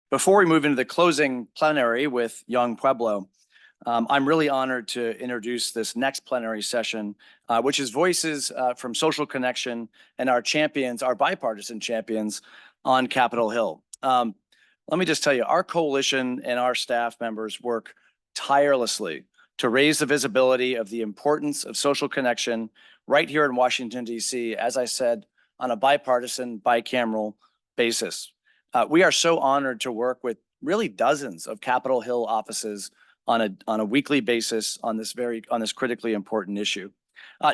Before we move into the closing plenary with Young Pueblo, I'm really honored to introduce this next plenary session, which is voices from Social Connection and our champions, our bipartisan champions on Capitol Hill. Let me just tell you, our coalition and our staff members work tirelessly to raise the visibility of the importance of social connection right here in Washington, D.C., as I said, on a bipartisan, bicameral basis. We are so honored to work with really dozens of Capitol Hill offices on a weekly basis on this critically important issue.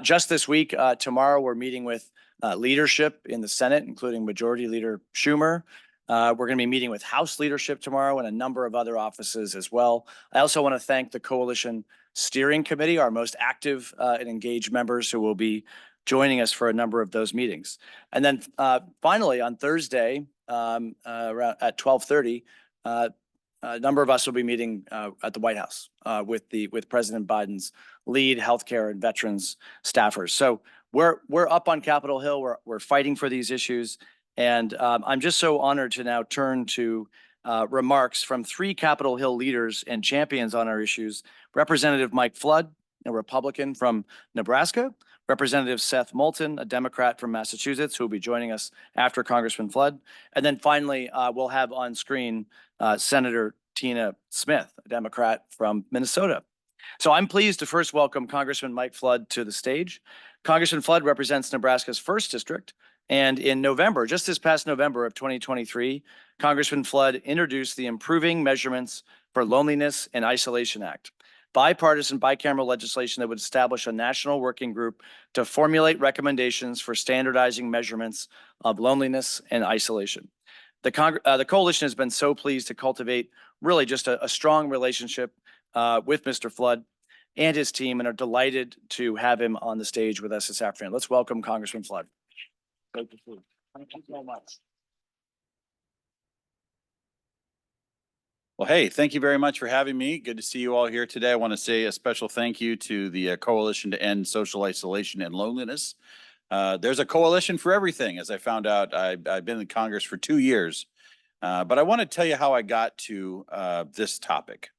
Just this week, tomorrow, we're meeting with leadership in the Senate, including Majority Leader Schumer. We're going to be meeting with House leadership tomorrow and a number of other offices as well. I also want to thank the Coalition Steering Committee, our most active and engaged members who will be joining us for a number of those meetings. And then finally, on Thursday around at 12:30, a number of us will be meeting at the White House with President Biden's lead healthcare and veterans staffers. So we're up on Capitol Hill. We're fighting for these issues. And I'm just so honored to now turn to remarks from three Capitol Hill leaders and champions on our issues. Representative Mike Flood, a Republican from Nebraska. Representative Seth Moulton, a Democrat from Massachusetts, who will be joining us after Congressman Flood. And then finally, we'll have on screen Senator Tina Smith, a Democrat from Minnesota. So I'm pleased to first welcome Congressman Mike Flood to the stage. Congressman Flood represents Nebraska's 1st District. And in November, just this past November of 2023, Congressman Flood introduced the Improving Measurements for Loneliness and Isolation Act, bipartisan, bicameral legislation that would establish a national working group to formulate recommendations for standardizing measurements of loneliness and isolation. The coalition has been so pleased to cultivate really just a strong relationship with Mr. Flood and his team, and are delighted to have him on the stage with us this afternoon. Let's welcome Congressman Flood. Thank you so much. Well, hey, thank you very much for having me. Good to see you all here today. I want to say a special thank you to the Coalition to End Social Isolation and Loneliness. There's a coalition for everything, as I found out. I've been in Congress for 2 years, but I want to tell you how I got to this topic.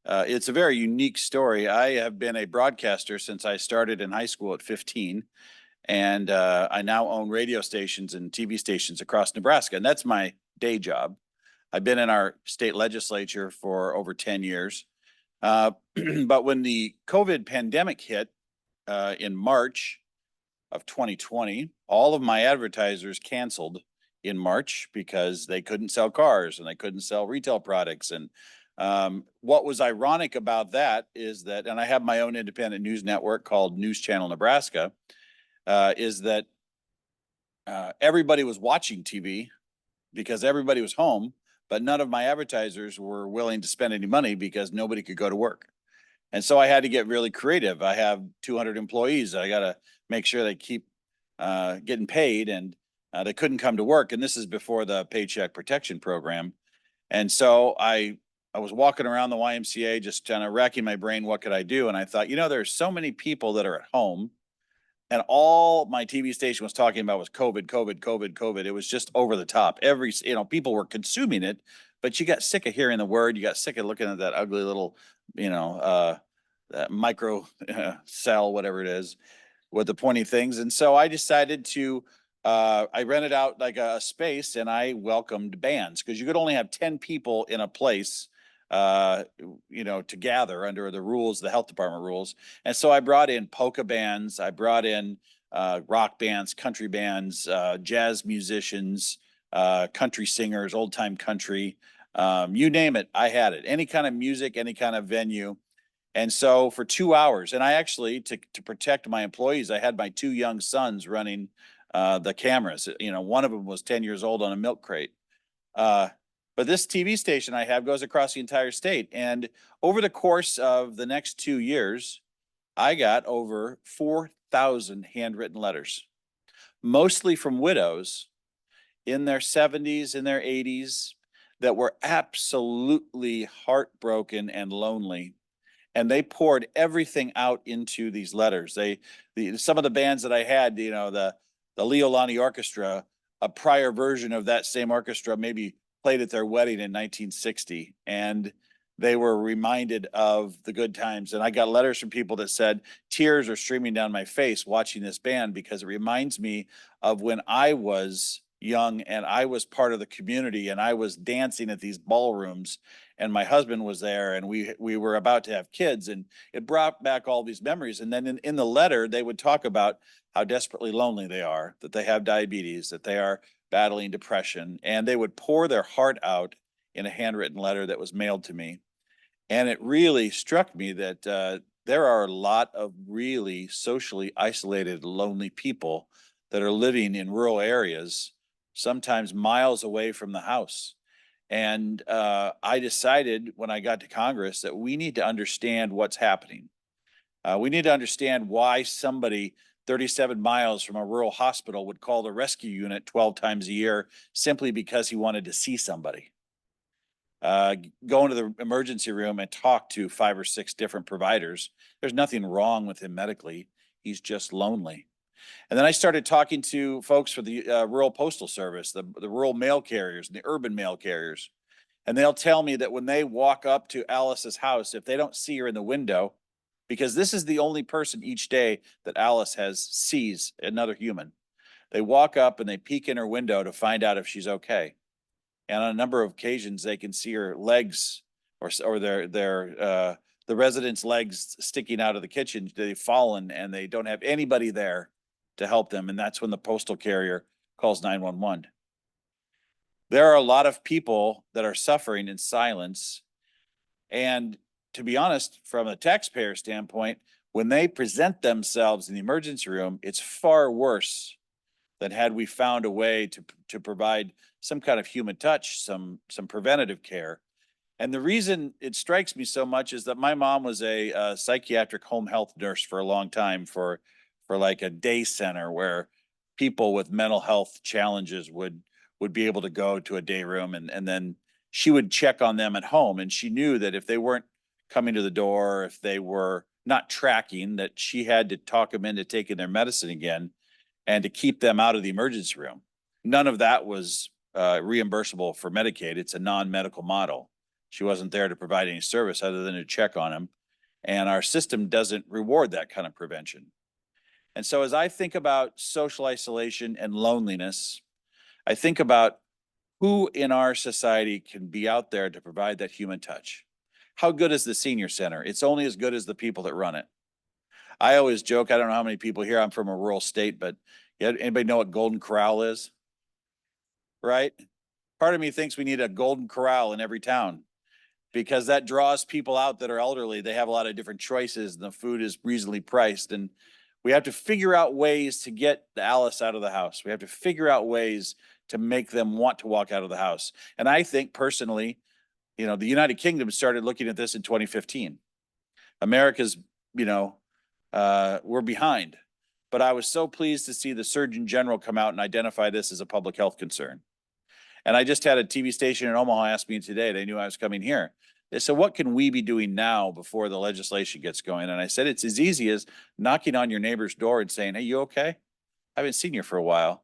It's a very unique story. I have been a broadcaster since I started in high school at 15. And I now own radio stations and TV stations across Nebraska, and that's my day job. I've been in our state legislature for over 10 years. But when the COVID pandemic hit in March of 2020, all of my advertisers canceled in March because they couldn't sell cars and they couldn't sell retail products. And what was ironic about that is that, and I have my own independent news network called News Channel Nebraska, is that everybody was watching TV because everybody was home, but none of my advertisers were willing to spend any money because nobody could go to work. And so I had to get really creative. I have 200 employees. I got to make sure they keep getting paid, and they couldn't come to work. And this is before the Paycheck Protection Program. And so I was walking around the YMCA just kind of racking my brain, what could I do? And I thought, there's so many people that are at home, and all my TV station was talking about was COVID, COVID, COVID, COVID. It was just over the top. People were consuming it, but you got sick of hearing the word. You got sick of looking at that ugly little, that micro cell, whatever it is, with the pointy things. And so I decided to, I rented out like a space, and I welcomed bands, because you could only have 10 people in a place to gather under the rules, the health department rules. And so I brought in polka bands, I brought in rock bands, country bands, jazz musicians, country singers, old time country, you name it, I had it. Any kind of music, any kind of venue. And so for 2 hours, and I actually, to protect my employees, I had my 2 young sons running the cameras. One of them was 10 years old on a milk crate. But this TV station I have goes across the entire state. And over the course of the next 2 years, I got over 4,000 handwritten letters, mostly from widows in their 70s, in their 80s, that were absolutely heartbroken and lonely. And they poured everything out into these letters. Some of the bands that I had, the Leo Lonnie Orchestra, a prior version of that same orchestra, maybe played at their wedding in 1960, and they were reminded of the good times. And I got letters from people that said tears are streaming down my face watching this band because it reminds me of when I was young and I was part of the community and I was dancing at these ballrooms and my husband was there and we were about to have kids, and it brought back all these memories. And then in the letter, they would talk about how desperately lonely they are, that they have diabetes, that they are battling depression, and they would pour their heart out in a handwritten letter that was mailed to me. And it really struck me that there are a lot of really socially isolated, lonely people that are living in rural areas, sometimes miles away from the house. And I decided when I got to Congress that we need to understand what's happening. We need to understand why somebody 37 miles from a rural hospital would call the rescue unit 12 times a year simply because he wanted to see somebody. Go into the emergency room and talk to 5 or 6 different providers. There's nothing wrong with him medically. He's just lonely. And then I started talking to folks for the rural postal service, the rural mail carriers and the urban mail carriers. And they'll tell me that when they walk up to Alice's house, if they don't see her in the window, because this is the only person each day that Alice sees another human. They walk up and they peek in her window to find out if she's okay. And on a number of occasions, they can see her legs or the residents' legs sticking out of the kitchen. They've fallen and they don't have anybody there to help them. And that's when the postal carrier calls 911. There are a lot of people that are suffering in silence. And to be honest, from a taxpayer standpoint, when they present themselves in the emergency room, it's far worse than had we found a way to provide some kind of human touch, some preventative care. And the reason it strikes me so much is that my mom was a psychiatric home health nurse for a long time for like a day center where people with mental health challenges would be able to go to a day room, and then she would check on them at home. And she knew that if they weren't coming to the door, if they were not tracking, that she had to talk them into taking their medicine again and to keep them out of the emergency room. None of that was reimbursable for Medicaid. It's a non-medical model. She wasn't there to provide any service other than to check on them. And our system doesn't reward that kind of prevention. And so as I think about social isolation and loneliness, I think about who in our society can be out there to provide that human touch. How good is the senior center? It's only as good as the people that run it. I always joke, I don't know how many people here, I'm from a rural state, but anybody know what Golden Corral is? Right? Part of me thinks we need a Golden Corral in every town because that draws people out that are elderly. They have a lot of different choices and the food is reasonably priced. And we have to figure out ways to get the Alice out of the house. We have to figure out ways to make them want to walk out of the house. And I think personally, the United Kingdom started looking at this in 2015. America's, we're behind. But I was so pleased to see the Surgeon General come out and identify this as a public health concern. And I just had a TV station in Omaha ask me today, they knew I was coming here. They said, what can we be doing now before the legislation gets going? And I said, it's as easy as knocking on your neighbor's door and saying, hey, you okay? I haven't seen you for a while.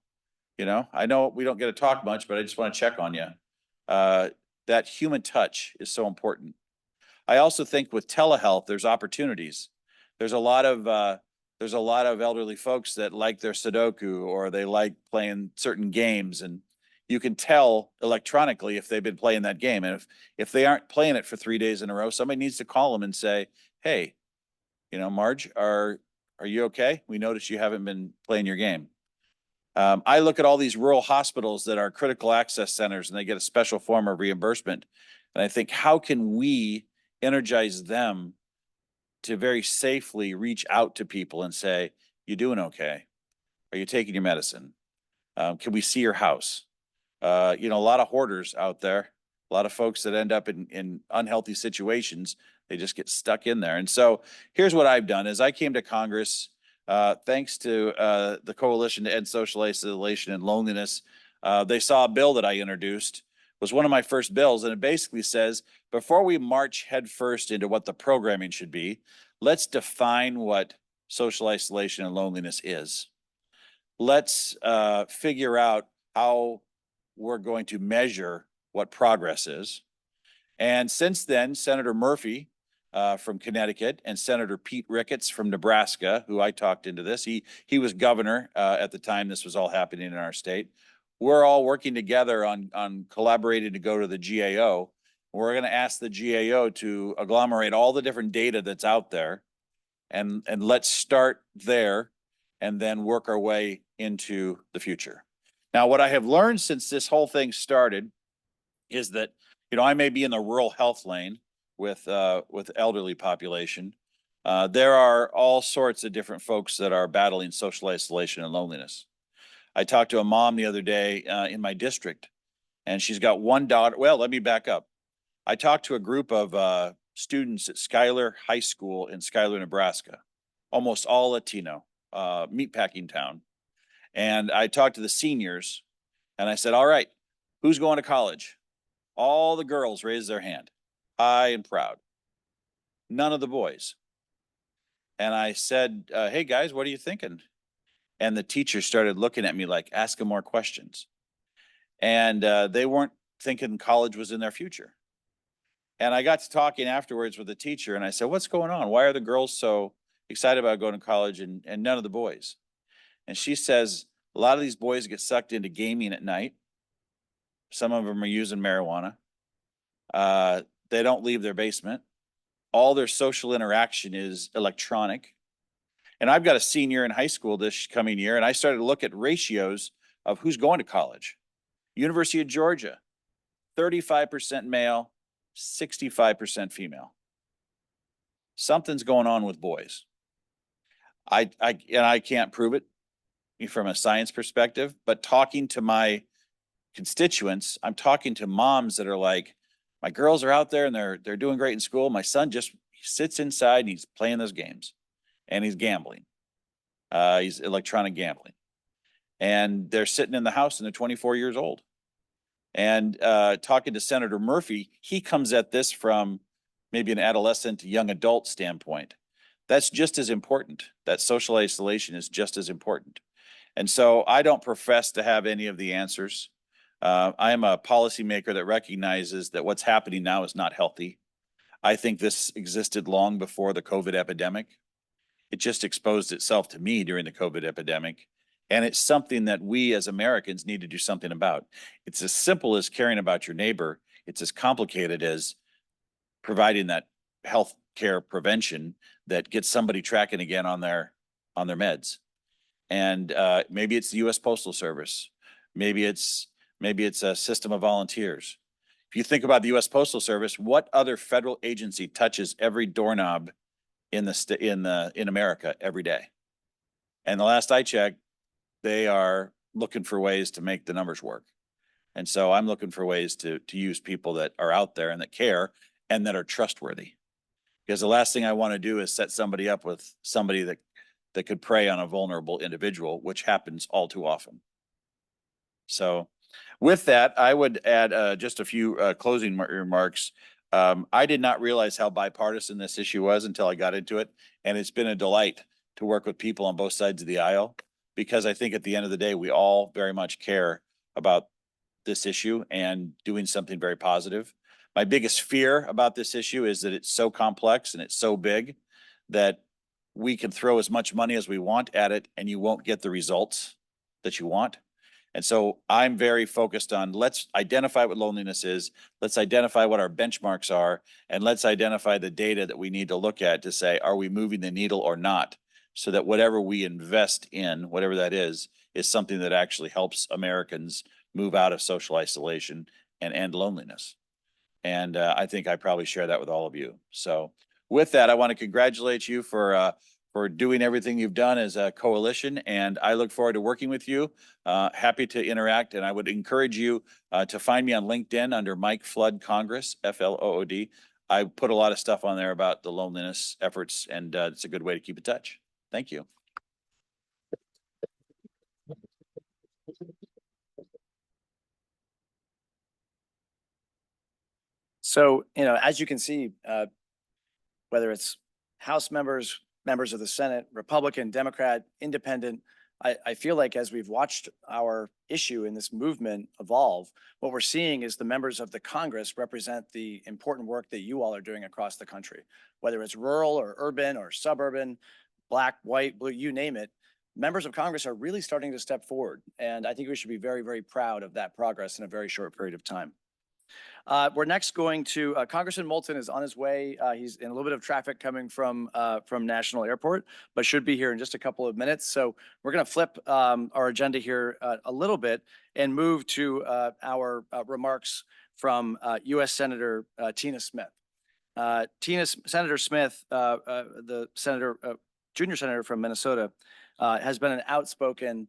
I know we don't get to talk much, but I just want to check on you. That human touch is so important. I also think with telehealth, there's opportunities. There's a lot of elderly folks that like their Sudoku or they like playing certain games, and you can tell electronically if they've been playing that game. And if they aren't playing it for 3 days in a row, somebody needs to call them and say, hey, Marge, are you okay? We noticed you haven't been playing your game. I look at all these rural hospitals that are critical access centers and they get a special form of reimbursement. And I think, how can we energize them to very safely reach out to people and say, you doing okay? Are you taking your medicine? Can we see your house? A lot of hoarders out there, a lot of folks that end up in unhealthy situations. They just get stuck in there. And so here's what I've done. As I came to Congress, thanks to the Coalition to End Social Isolation and Loneliness, they saw a bill that I introduced. It was one of my first bills, and it basically says, before we march headfirst into what the programming should be, let's define what social isolation and loneliness is. Let's figure out how we're going to measure what progress is. And since then, Senator Murphy from Connecticut and Senator Pete Ricketts from Nebraska, who I talked into this, he was governor at the time this was all happening in our state. We're all working together on collaborating to go to the GAO. We're going to ask the GAO to agglomerate all the different data that's out there, and let's start there and then work our way into the future. Now, what I have learned since this whole thing started is that, I may be in the rural health lane with elderly population. There are all sorts of different folks that are battling social isolation and loneliness. I talked to a mom the other day in my district, and she's got one daughter. Well, let me back up. I talked to a group of students at Schuyler High School in Schuyler, Nebraska, almost all Latino, meatpacking town. And I talked to the seniors, and I said, all right, who's going to college? All the girls raised their hand, high and proud. None of the boys. And I said, hey guys, what are you thinking? And the teacher started looking at me like, ask them more questions. And they weren't thinking college was in their future. And I got to talking afterwards with the teacher, and I said, what's going on? Why are the girls so excited about going to college and none of the boys? And she says, a lot of these boys get sucked into gaming at night. Some of them are using marijuana. They don't leave their basement. All their social interaction is electronic. And I've got a senior in high school this coming year, and I started to look at ratios of who's going to college. University of Georgia, 35% male, 65% female. Something's going on with boys. I can't prove it from a science perspective, but talking to my constituents, I'm talking to moms that are like, my girls are out there and they're doing great in school. My son just sits inside and he's playing those games and he's gambling. He's electronic gambling. And they're sitting in the house and they're 24 years old. And talking to Senator Murphy, he comes at this from maybe an adolescent to young adult standpoint. That's just as important. That social isolation is just as important. And so I don't profess to have any of the answers. I am a policymaker that recognizes that what's happening now is not healthy. I think this existed long before the COVID epidemic. It just exposed itself to me during the COVID epidemic. And it's something that we as Americans need to do something about. It's as simple as caring about your neighbor. It's as complicated as providing that health care prevention that gets somebody tracking again on their meds. And maybe it's the U.S. Postal Service. Maybe it's a system of volunteers. If you think about the U.S. Postal Service, what other federal agency touches every doorknob in America every day? And the last I checked, they are looking for ways to make the numbers work. And so I'm looking for ways to use people that are out there and that care and that are trustworthy. Because the last thing I want to do is set somebody up with somebody that could prey on a vulnerable individual, which happens all too often. So with that, I would add just a few closing remarks. I did not realize how bipartisan this issue was until I got into it. And it's been a delight to work with people on both sides of the aisle, because I think at the end of the day, we all very much care about this issue and doing something very positive. My biggest fear about this issue is that it's so complex and it's so big that we can throw as much money as we want at it and you won't get the results that you want. And so I'm very focused on, let's identify what loneliness is, let's identify what our benchmarks are, and let's identify the data that we need to look at to say, are we moving the needle or not? So that whatever we invest in, whatever that is something that actually helps Americans move out of social isolation and end loneliness. And I think I probably share that with all of you. So with that, I want to congratulate you for doing everything you've done as a coalition, and I look forward to working with you. Happy to interact, and I would encourage you to find me on LinkedIn under Mike Flood Congress, FLOOD. I put a lot of stuff on there about the loneliness efforts, and it's a good way to keep in touch. Thank you. So, as you can see, whether it's House members, members of the Senate, Republican, Democrat, Independent, I feel like as we've watched our issue in this movement evolve, what we're seeing is the members of the Congress represent the important work that you all are doing across the country, whether it's rural or urban or suburban, black, white, blue, you name it. Members of Congress are really starting to step forward. And I think we should be very, very proud of that progress in a very short period of time. We're next going to Congressman Moulton is on his way. He's in a little bit of traffic coming from National Airport, but should be here in just a couple of minutes. So we're going to flip our agenda here a little bit and move to our remarks from U.S. Senator Tina Smith. Senator Smith, the junior senator from Minnesota, has been an outspoken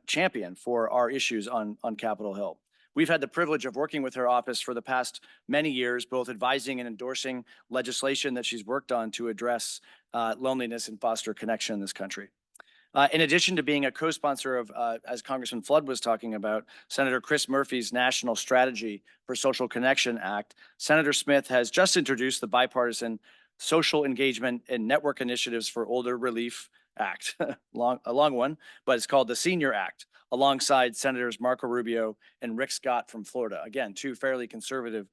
champion for our issues on Capitol Hill. We've had the privilege of working with her office for the past many years, both advising and endorsing legislation that she's worked on to address loneliness and foster connection in this country. In addition to being a co-sponsor of, as Congressman Flood was talking about, Senator Chris Murphy's National Strategy for Social Connection Act, Senator Smith has just introduced the bipartisan Social Engagement and Network Initiatives for Older Relief Act, a long one, but it's called the Senior Act, alongside Senators Marco Rubio and Rick Scott from Florida. Again, two fairly conservative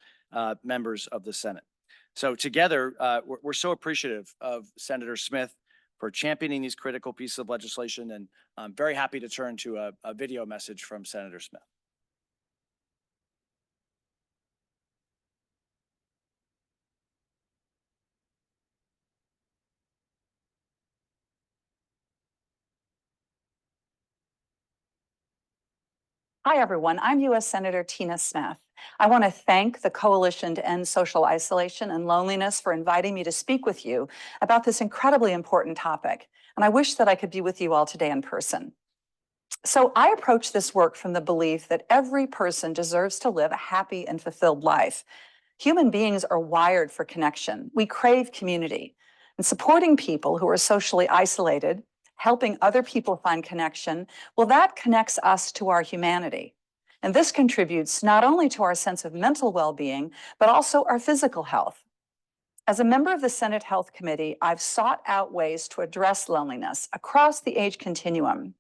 members of the Senate. So together, we're so appreciative of Senator Smith for championing these critical pieces of legislation, and I'm very happy to turn to a video message from Senator Smith. Hi, everyone. I'm U.S. Senator Tina Smith. I want to thank the Coalition to End Social Isolation and Loneliness for inviting me to speak with you about this incredibly important topic. And I wish that I could be with you all today in person. So I approach this work from the belief that every person deserves to live a happy and fulfilled life. Human beings are wired for connection. We crave community. And supporting people who are socially isolated, helping other people find connection, well, that connects us to our humanity. And this contributes not only to our sense of mental well-being, but also our physical health. As a member of the Senate Health Committee, I've sought out ways to address loneliness across the age continuum.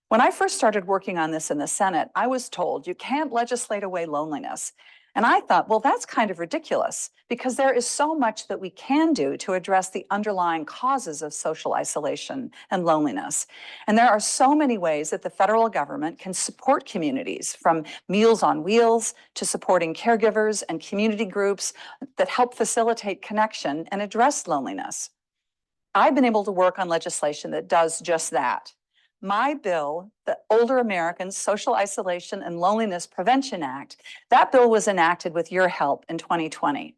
When I first started working on this in the Senate, I was told you can't legislate away loneliness. And I thought, well, that's kind of ridiculous because there is so much that we can do to address the underlying causes of social isolation and loneliness. And there are so many ways that the federal government can support communities, from Meals on Wheels to supporting caregivers and community groups that help facilitate connection and address loneliness. I've been able to work on legislation that does just that. My bill, the Older Americans Social Isolation and Loneliness Prevention Act, that bill was enacted with your help in 2020.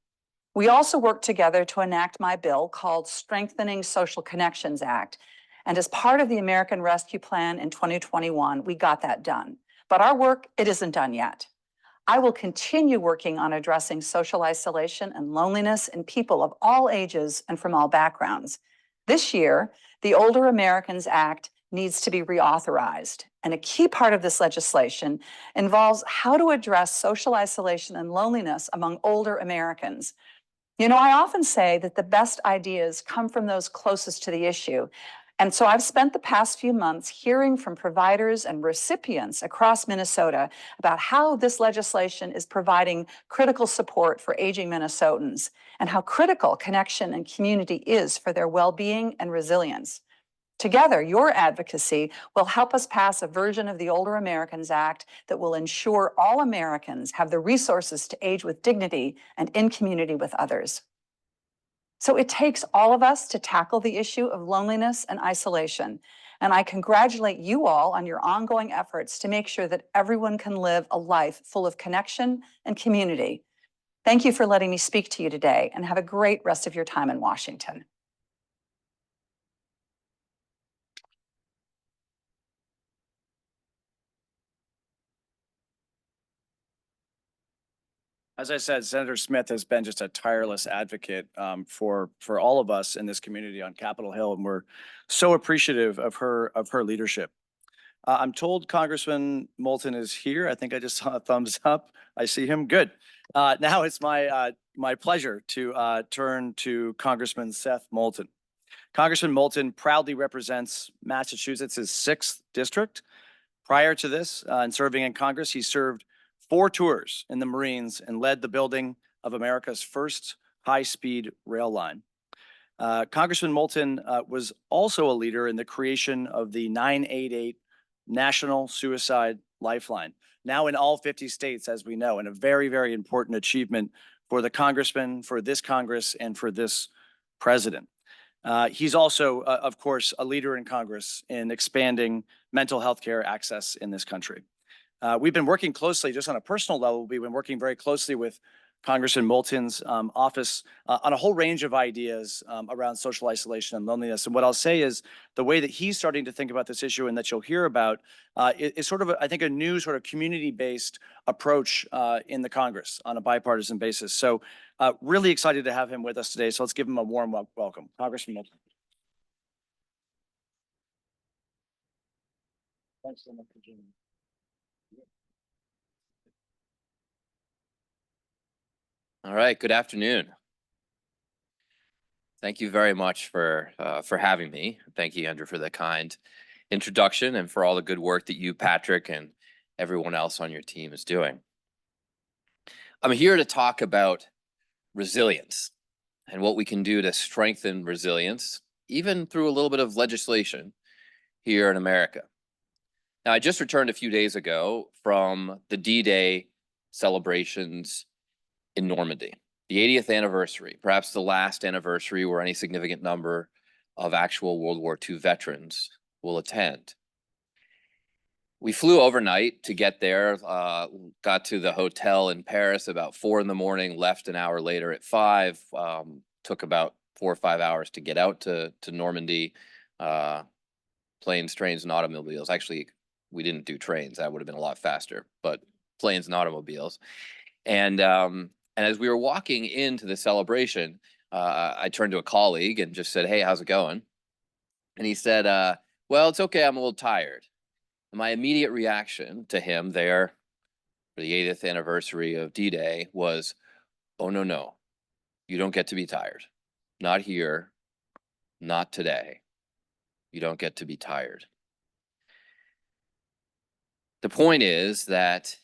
We also worked together to enact my bill called Strengthening Social Connections Act. And as part of the American Rescue Plan in 2021, we got that done. But our work, it isn't done yet. I will continue working on addressing social isolation and loneliness in people of all ages and from all backgrounds. This year, the Older Americans Act needs to be reauthorized. And a key part of this legislation involves how to address social isolation and loneliness among older Americans. You know, I often say that the best ideas come from those closest to the issue. And so I've spent the past few months hearing from providers and recipients across Minnesota about how this legislation is providing critical support for aging Minnesotans and how critical connection and community is for their well-being and resilience. Together, your advocacy will help us pass a version of the Older Americans Act that will ensure all Americans have the resources to age with dignity and in community with others. So it takes all of us to tackle the issue of loneliness and isolation. And I congratulate you all on your ongoing efforts to make sure that everyone can live a life full of connection and community. Thank you for letting me speak to you today, and have a great rest of your time in Washington. As I said, Senator Smith has been just a tireless advocate for all of us in this community on Capitol Hill, and we're so appreciative of her leadership. I'm told Congressman Moulton is here. I think I just saw a thumbs up. I see him. Good. Now it's my pleasure to turn to Congressman Seth Moulton. Congressman Moulton proudly represents Massachusetts' 6th district. Prior to this, and serving in Congress, he served 4 tours in the Marines and led the building of America's first high-speed rail line. Congressman Moulton was also a leader in the creation of the 988 National Suicide Lifeline, now in all 50 states, as we know, and a very, very important achievement for the congressman, for this Congress, and for this president. He's also, of course, a leader in Congress in expanding mental health care access in this country. We've been working closely, just on a personal level, we've been working very closely with Congressman Moulton's office on a whole range of ideas around social isolation and loneliness. And what I'll say is the way that he's starting to think about this issue and that you'll hear about is sort of, I think, a new sort of community-based approach in the Congress on a bipartisan basis. So really excited to have him with us today. So let's give him a warm welcome. Congressman Moulton. Thanks so much for joining me. All right, good afternoon. Thank you very much for having me. Thank you, Andrew, for the kind introduction and for all the good work that you, Patrick, and everyone else on your team is doing. I'm here to talk about resilience and what we can do to strengthen resilience, even through a little bit of legislation here in America. Now, I just returned a few days ago from the D-Day celebrations in Normandy, the 80th anniversary, perhaps the last anniversary where any significant number of actual World War II veterans will attend. We flew overnight to get there, got to the hotel in Paris about 4 in the morning, left an hour later at 5, took about 4 or 5 hours to get out to Normandy, planes, trains, and automobiles. Actually, we didn't do trains. That would have been a lot faster, but planes and automobiles. And as we were walking into the celebration, I turned to a colleague and just said, "Hey, how's it going?" And he said, "Well, it's okay. I'm a little tired." And my immediate reaction to him there for the 80th anniversary of D-Day was, "Oh, no, no. You don't get to be tired. Not here. Not today. You don't get to be tired." The point is that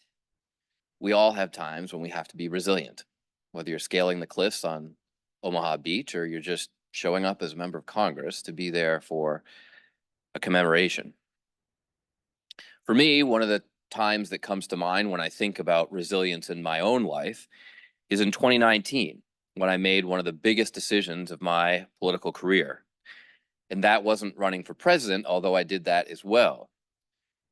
we all have times when we have to be resilient, whether you're scaling the cliffs on Omaha Beach or you're just showing up as a member of Congress to be there for a commemoration. For me, one of the times that comes to mind when I think about resilience in my own life is in 2019, when I made one of the biggest decisions of my political career. And that wasn't running for president, although I did that as well.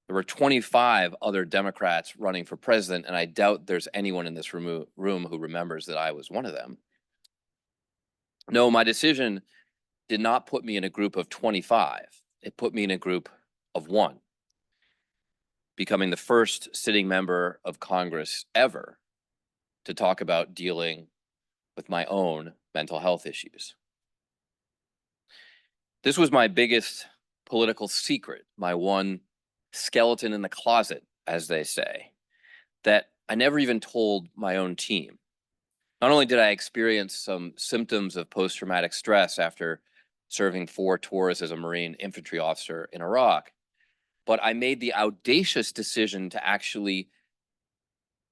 There were 25 other Democrats running for president, and I doubt there's anyone in this room who remembers that I was one of them. No, my decision did not put me in a group of 25. It put me in a group of 1, becoming the first sitting member of Congress ever to talk about dealing with my own mental health issues. This was my biggest political secret, my one skeleton in the closet, as they say, that I never even told my own team. Not only did I experience some symptoms of post-traumatic stress after serving 4 tours as a Marine infantry officer in Iraq, but I made the audacious decision to actually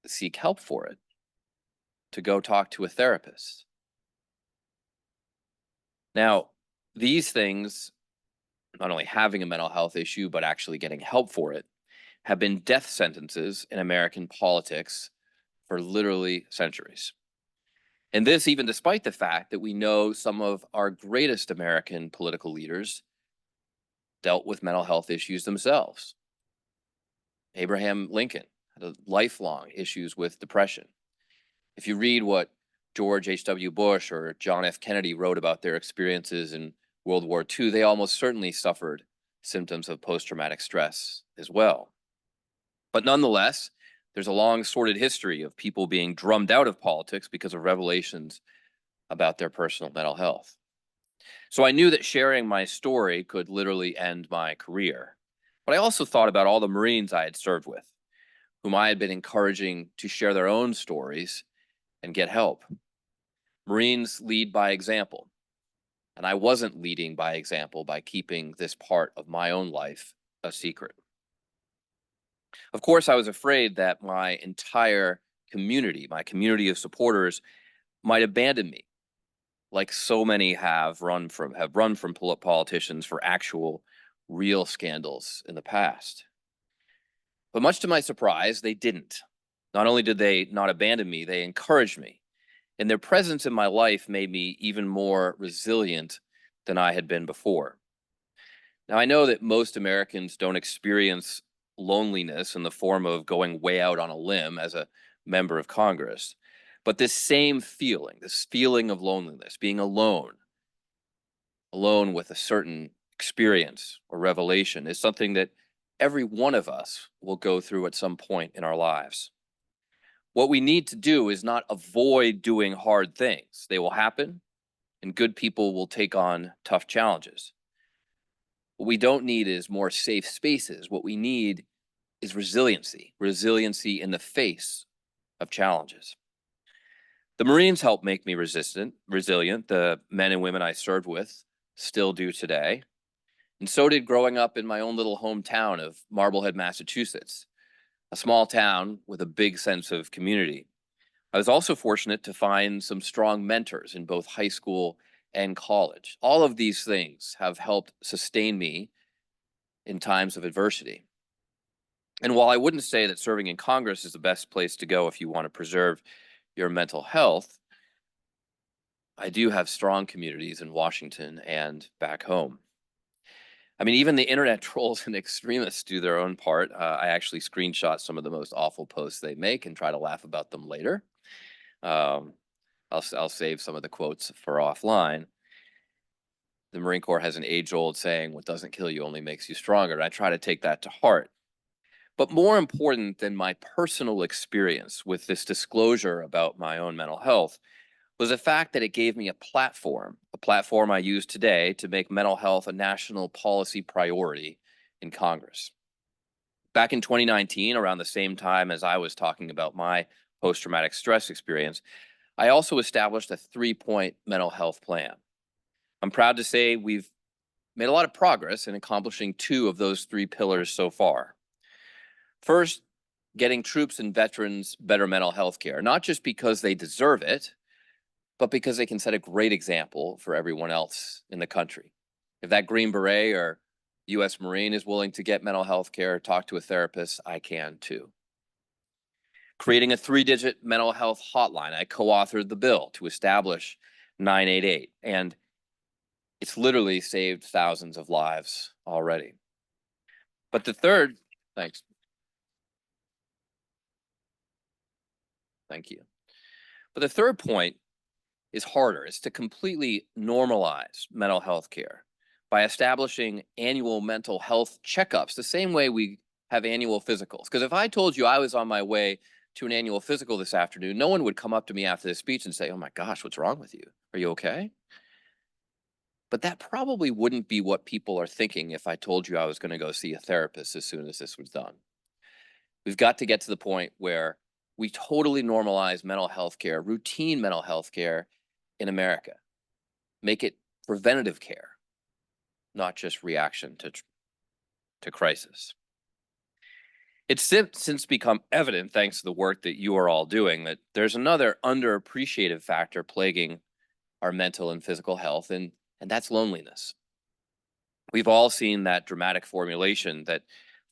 seek help for it, to go talk to a therapist. Now, these things, not only having a mental health issue, but actually getting help for it, have been death sentences in American politics for literally centuries. And this, even despite the fact that we know some of our greatest American political leaders dealt with mental health issues themselves. Abraham Lincoln had lifelong issues with depression. If you read what George H.W. Bush or John F. Kennedy wrote about their experiences in World War II, they almost certainly suffered symptoms of post-traumatic stress as well. But nonetheless, there's a long sordid history of people being drummed out of politics because of revelations about their personal mental health. So I knew that sharing my story could literally end my career. But I also thought about all the Marines I had served with, whom I had been encouraging to share their own stories and get help. Marines lead by example. And I wasn't leading by example by keeping this part of my own life a secret. Of course, I was afraid that my entire community, my community of supporters, might abandon me, like so many have run from politicians for actual real scandals in the past. But much to my surprise, they didn't. Not only did they not abandon me, they encouraged me. And their presence in my life made me even more resilient than I had been before. Now, I know that most Americans don't experience loneliness in the form of going way out on a limb as a member of Congress. But this feeling of loneliness, being alone with a certain experience or revelation, is something that every one of us will go through at some point in our lives. What we need to do is not avoid doing hard things. They will happen, and good people will take on tough challenges. What we don't need is more safe spaces. What we need is resiliency in the face of challenges. The Marines helped make me resilient. The men and women I served with still do today. And so did growing up in my own little hometown of Marblehead, Massachusetts, a small town with a big sense of community. I was also fortunate to find some strong mentors in both high school and college. All of these things have helped sustain me in times of adversity. And while I wouldn't say that serving in Congress is the best place to go if you want to preserve your mental health, I do have strong communities in Washington and back home. I mean, even the internet trolls and extremists do their own part. I actually screenshot some of the most awful posts they make and try to laugh about them later. I'll save some of the quotes for offline. The Marine Corps has an age-old saying, "What doesn't kill you only makes you stronger." And I try to take that to heart. But more important than my personal experience with this disclosure about my own mental health was the fact that it gave me a platform I use today to make mental health a national policy priority in Congress. Back in 2019, around the same time as I was talking about my post-traumatic stress experience, I also established a 3-point mental health plan. I'm proud to say we've made a lot of progress in accomplishing 2 of those 3 pillars so far. First, getting troops and veterans better mental health care, not just because they deserve it, but because they can set a great example for everyone else in the country. If that Green Beret or U.S. Marine is willing to get mental health care, talk to a therapist, I can too. Creating a 3-digit mental health hotline. I co-authored the bill to establish 988, and it's literally saved thousands of lives already. But the third, thanks. Thank you. But the third point is harder. It's to completely normalize mental health care by establishing annual mental health checkups, the same way we have annual physicals. Because if I told you I was on my way to an annual physical this afternoon, no one would come up to me after this speech and say, "Oh my gosh, what's wrong with you? Are you okay?" But that probably wouldn't be what people are thinking if I told you I was going to go see a therapist as soon as this was done. We've got to get to the point where we totally normalize mental health care, routine mental health care in America. Make it preventative care, not just reaction to crisis. It's since become evident, thanks to the work that you are all doing, that there's another underappreciated factor plaguing our mental and physical health, and that's loneliness. We've all seen that dramatic formulation that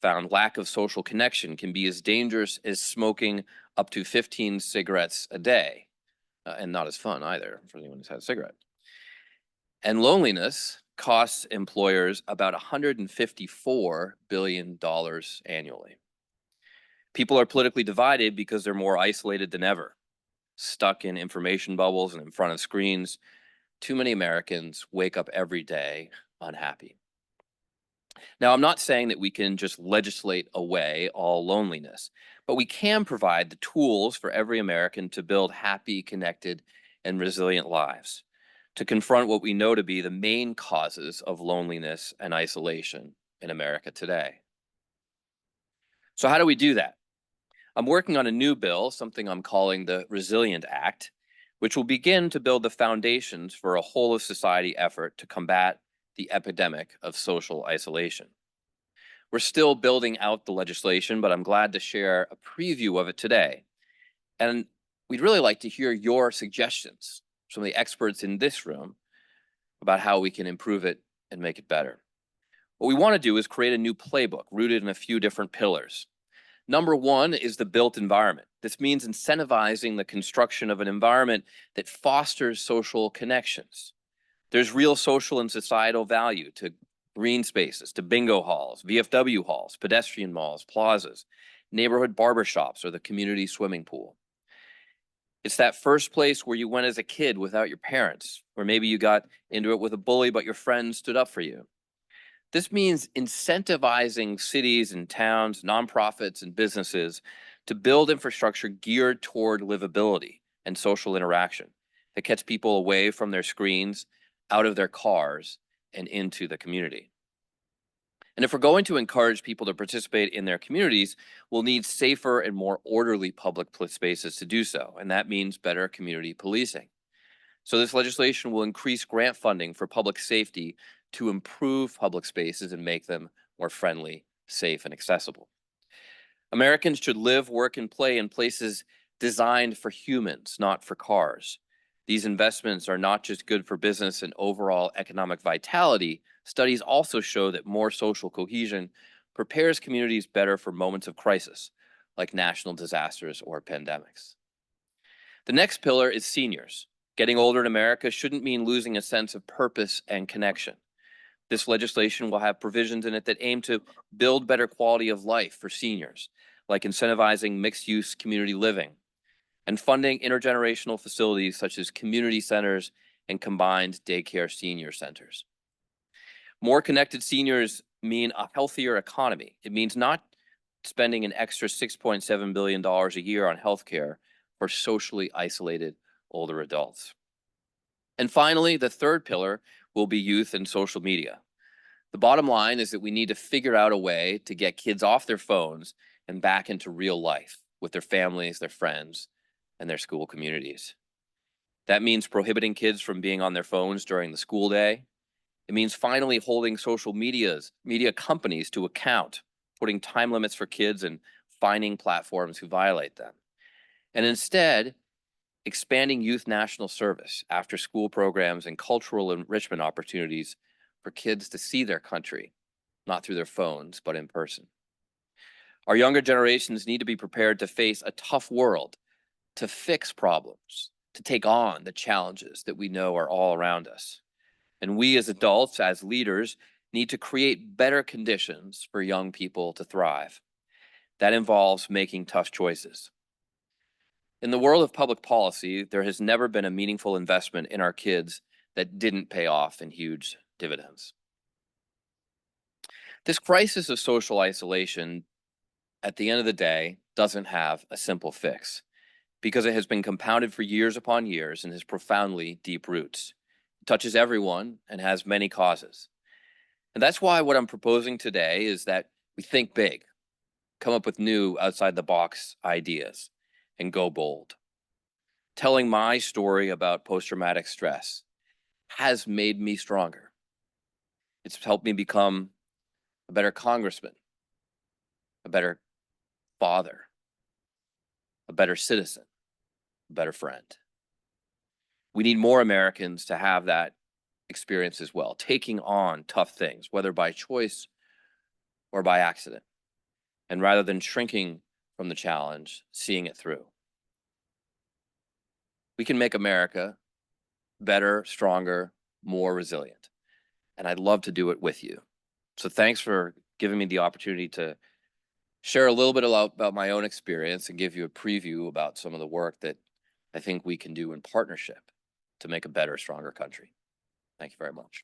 found lack of social connection can be as dangerous as smoking up to 15 cigarettes a day, and not as fun either for anyone who's had a cigarette. And loneliness costs employers about $154 billion annually. People are politically divided because they're more isolated than ever, stuck in information bubbles and in front of screens. Too many Americans wake up every day unhappy. Now, I'm not saying that we can just legislate away all loneliness, but we can provide the tools for every American to build happy, connected, and resilient lives, to confront what we know to be the main causes of loneliness and isolation in America today. So how do we do that? I'm working on a new bill, something I'm calling the Resilient Act, which will begin to build the foundations for a whole of society effort to combat the epidemic of social isolation. We're still building out the legislation, but I'm glad to share a preview of it today. And we'd really like to hear your suggestions from the experts in this room about how we can improve it and make it better. What we want to do is create a new playbook rooted in a few different pillars. Number one is the built environment. This means incentivizing the construction of an environment that fosters social connections. There's real social and societal value to green spaces, to bingo halls, VFW halls, pedestrian malls, plazas, neighborhood barbershops, or the community swimming pool. It's that first place where you went as a kid without your parents, or maybe you got into it with a bully, but your friends stood up for you. This means incentivizing cities and towns, nonprofits and businesses to build infrastructure geared toward livability and social interaction that gets people away from their screens, out of their cars, and into the community. And if we're going to encourage people to participate in their communities, we'll need safer and more orderly public spaces to do so. And that means better community policing. So this legislation will increase grant funding for public safety to improve public spaces and make them more friendly, safe, and accessible. Americans should live, work, and play in places designed for humans, not for cars. These investments are not just good for business and overall economic vitality. Studies also show that more social cohesion prepares communities better for moments of crisis, like national disasters or pandemics. The next pillar is seniors. Getting older in America shouldn't mean losing a sense of purpose and connection. This legislation will have provisions in it that aim to build better quality of life for seniors, like incentivizing mixed-use community living and funding intergenerational facilities such as community centers and combined daycare senior centers. More connected seniors mean a healthier economy. It means not spending an extra $6.7 billion a year on healthcare for socially isolated older adults. And finally, the third pillar will be youth and social media. The bottom line is that we need to figure out a way to get kids off their phones and back into real life with their families, their friends, and their school communities. That means prohibiting kids from being on their phones during the school day. It means finally holding social media companies to account, putting time limits for kids and fining platforms who violate them. And instead, expanding youth national service, after school programs, and cultural enrichment opportunities for kids to see their country, not through their phones, but in person. Our younger generations need to be prepared to face a tough world, to fix problems, to take on the challenges that we know are all around us. And we as adults, as leaders, need to create better conditions for young people to thrive. That involves making tough choices. In the world of public policy, there has never been a meaningful investment in our kids that didn't pay off in huge dividends. This crisis of social isolation, at the end of the day, doesn't have a simple fix because it has been compounded for years upon years and has profoundly deep roots. It touches everyone and has many causes. And that's why what I'm proposing today is that we think big, come up with new outside the box ideas, and go bold. Telling my story about post-traumatic stress has made me stronger. It's helped me become a better congressman, a better father, a better citizen, a better friend. We need more Americans to have that experience as well, taking on tough things, whether by choice or by accident. And rather than shrinking from the challenge, seeing it through. We can make America better, stronger, more resilient. And I'd love to do it with you. So thanks for giving me the opportunity to share a little bit about my own experience and give you a preview about some of the work that I think we can do in partnership to make a better, stronger country. Thank you very much.